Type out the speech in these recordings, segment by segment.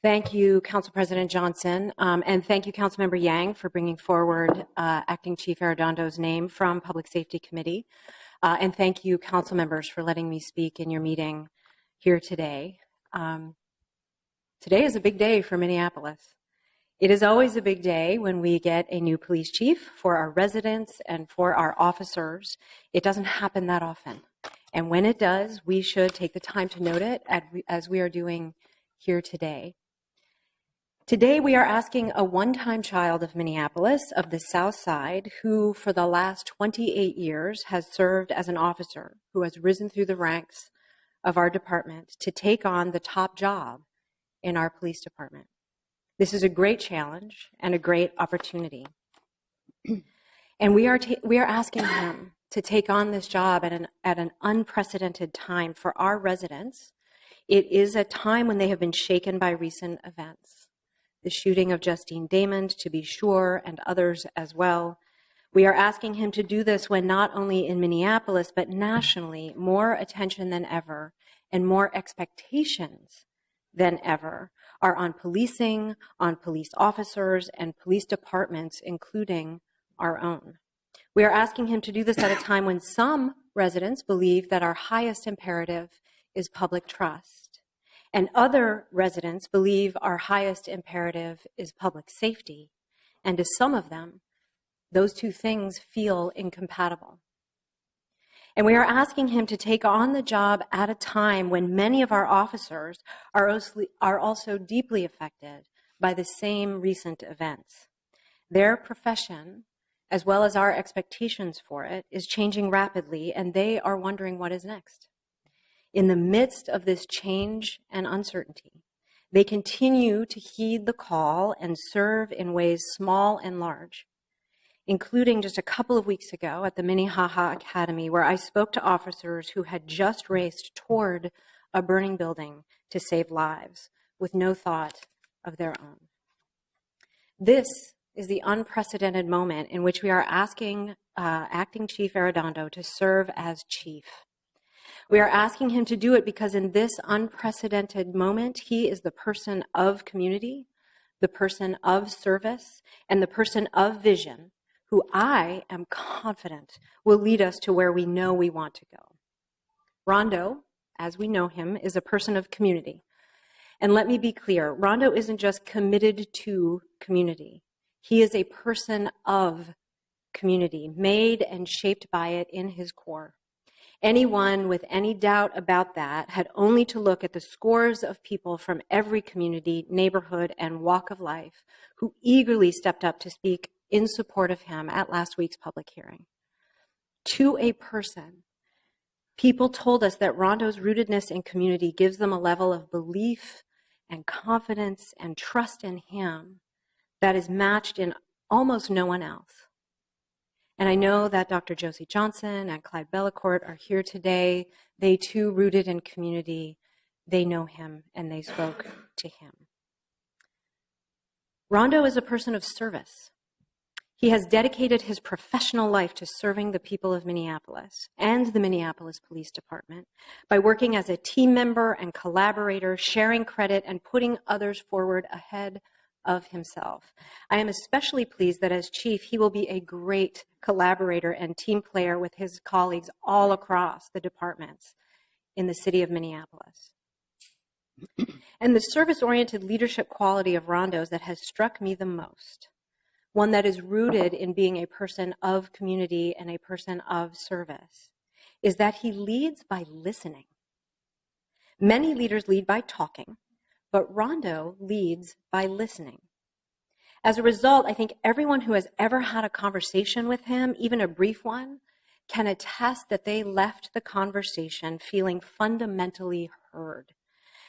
Thank you, Council President Johnson, and thank you, Councilmember Yang, for bringing forward Acting Chief Arradondo's name from Public Safety Committee. And thank you, Council members, for letting me speak in your meeting here today. Today is a big day for Minneapolis. It is always a big day when we get a new police chief for our residents and for our officers. It doesn't happen that often. And when it does, we should take the time to note it as we are doing here today. Today, we are asking a one-time child of Minneapolis, of the Southside, who for the last 28 years has served as an officer, who has risen through the ranks of our department to take on the top job in our police department. This is a great challenge and a great opportunity. And we are asking him to take on this job at an unprecedented time for our residents. It is a time when they have been shaken by recent events. The shooting of Justine Damon, to be sure, and others as well. We are asking him to do this when not only in Minneapolis, but nationally, more attention than ever and more expectations than ever are on policing, on police officers, and police departments, including our own. We are asking him to do this at a time when some residents believe that our highest imperative is public trust. And other residents believe our highest imperative is public safety. And to some of them, those two things feel incompatible. And we are asking him to take on the job at a time when many of our officers are also deeply affected by the same recent events. Their profession, as well as our expectations for it, is changing rapidly, and they are wondering what is next. In the midst of this change and uncertainty, they continue to heed the call and serve in ways small and large, including just a couple of weeks ago at the Minnehaha Academy, where I spoke to officers who had just raced toward a burning building to save lives with no thought of their own. This is the unprecedented moment in which we are asking Acting Chief Arradondo to serve as chief. We are asking him to do it because in this unprecedented moment, he is the person of community, the person of service, and the person of vision, who I am confident will lead us to where we know we want to go. Rondo, as we know him, is a person of community. And let me be clear, Rondo isn't just committed to community. He is a person of community, made and shaped by it in his core. Anyone with any doubt about that had only to look at the scores of people from every community, neighborhood, and walk of life who eagerly stepped up to speak in support of him at last week's public hearing. To a person, people told us that Rondo's rootedness in community gives them a level of belief and confidence and trust in him that is matched in almost no one else. And I know that Dr. Josie Johnson and Clyde Bellecourt are here today. They too rooted in community. They know him and they spoke to him. Rondo is a person of service. He has dedicated his professional life to serving the people of Minneapolis and the Minneapolis Police Department by working as a team member and collaborator, sharing credit and putting others forward ahead of himself. I am especially pleased that as chief, he will be a great collaborator and team player with his colleagues all across the departments in the city of Minneapolis. And the service-oriented leadership quality of Rondo's that has struck me the most, one that is rooted in being a person of community and a person of service, is that he leads by listening. Many leaders lead by talking, but Rondo leads by listening. As a result, I think everyone who has ever had a conversation with him, even a brief one, can attest that they left the conversation feeling fundamentally heard.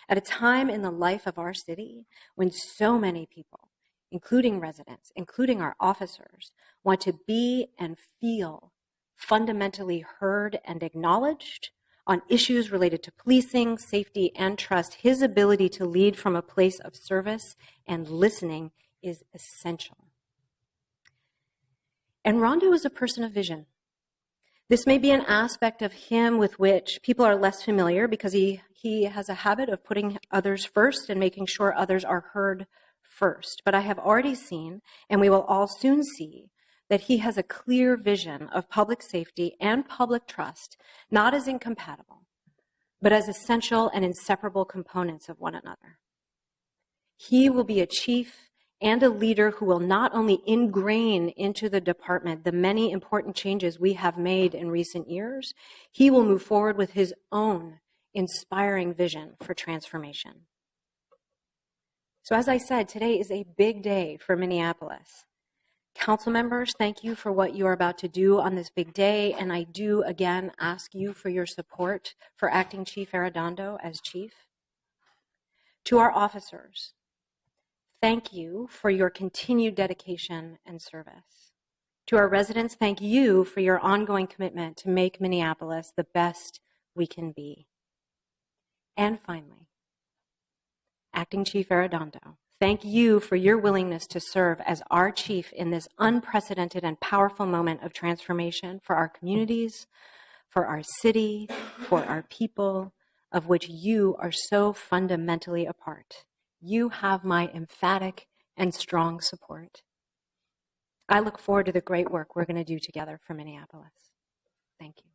At a time in the life of our city when so many people, including residents, including our officers, want to be and feel fundamentally heard and acknowledged, on issues related to policing, safety, and trust, his ability to lead from a place of service and listening is essential. And Rondo is a person of vision. This may be an aspect of him with which people are less familiar because he has a habit of putting others first and making sure others are heard first. But I have already seen, and we will all soon see, that he has a clear vision of public safety and public trust, not as incompatible, but as essential and inseparable components of one another. He will be a chief and a leader who will not only ingrain into the department the many important changes we have made in recent years, he will move forward with his own inspiring vision for transformation. So as I said, today is a big day for Minneapolis. Council members, thank you for what you are about to do on this big day, and I do again ask you for your support for Acting Chief Arradondo as chief. To our officers, thank you for your continued dedication and service. To our residents, thank you for your ongoing commitment to make Minneapolis the best we can be. And finally, Acting Chief Arradondo, thank you for your willingness to serve as our chief in this unprecedented and powerful moment of transformation for our communities, for our city, for our people, of which you are so fundamentally a part. You have my emphatic and strong support. I look forward to the great work we're going to do together for Minneapolis. Thank you.